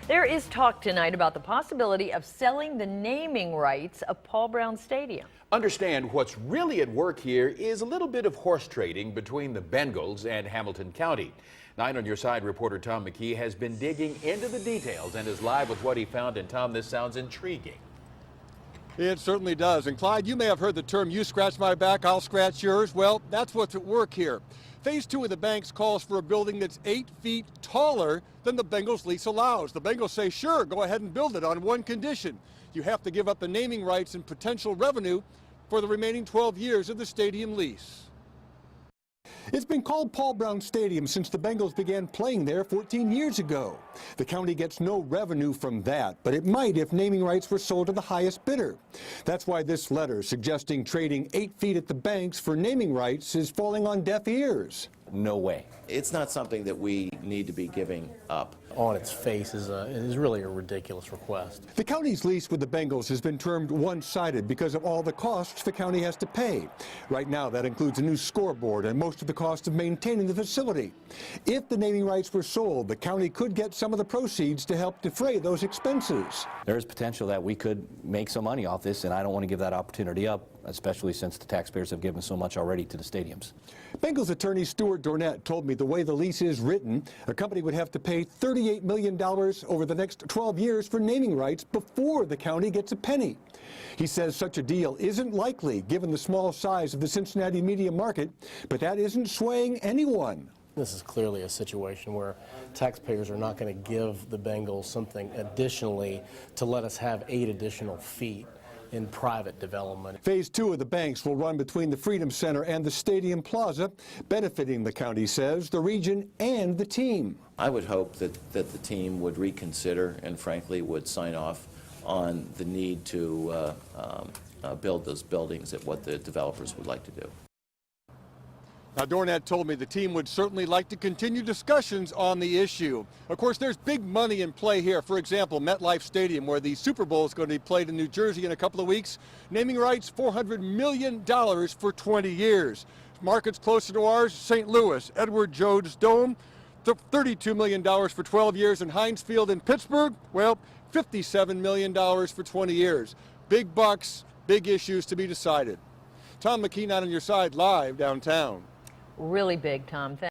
There is talk tonight about the possibility of selling the naming rights of Paul Brown Stadium. Understand what's really at work here is a little bit of horse trading between the Bengals and Hamilton County. 9 on Your Side reporter Tom McKee has been digging into the details and is live with what he found. And Tom, this sounds intriguing. It certainly does. And Clyde, you may have heard the term, you scratch my back, I'll scratch yours. Well, that's what's at work here. Phase 2 of the Banks calls for a building that's 8 feet taller than the Bengals lease allows. The Bengals say, sure, go ahead and build it on one condition. You have to give up the naming rights and potential revenue for the remaining 12 years of the stadium lease. It's been called Paul Brown Stadium since the Bengals began playing there 14 years ago. The county gets no revenue from that, but it might if naming rights were sold to the highest bidder. That's why this letter suggesting trading 8 feet at the Banks for naming rights is falling on deaf ears. No way. It's not something that we need to be giving up. On its face is really a ridiculous request. The county's lease with the Bengals has been termed one-sided because of all the costs the county has to pay. Right now, that includes a new scoreboard and most of the cost of maintaining the facility. If the naming rights were sold, the county could get some of the proceeds to help defray those expenses. There's potential that we could make some money off this, and I don't want to give that opportunity up, especially since the taxpayers have given so much already to the stadiums. Bengals attorney Stuart Dornett told me the way the lease is written, a company would have to pay $38 million over the next 12 years for naming rights before the county gets a penny. He says such a deal isn't likely given the small size of the Cincinnati media market, but that isn't swaying anyone. This is clearly a situation where taxpayers are not going to give the Bengals something additionally to let us have 8 additional feet in private development. Phase 2 of the Banks will run between the Freedom Center and the Stadium Plaza, benefiting, the county says, the region and the team. I would hope that the team would reconsider and frankly would sign off on the need to build those buildings at what the developers would like to do. Now, Dornett told me the team would certainly like to continue discussions on the issue. Of course, there's big money in play here. For example, MetLife Stadium, where the Super Bowl is going to be played in New Jersey in a couple of weeks. Naming rights, $400 million for 20 years. Markets closer to ours, St. Louis, Edward Jones Dome, $32 million for 12 years. And Heinz Field in Pittsburgh, well, $57 million for 20 years. Big bucks, big issues to be decided. Tom McKee, 9 on Your Side, live downtown. Really big, Tom.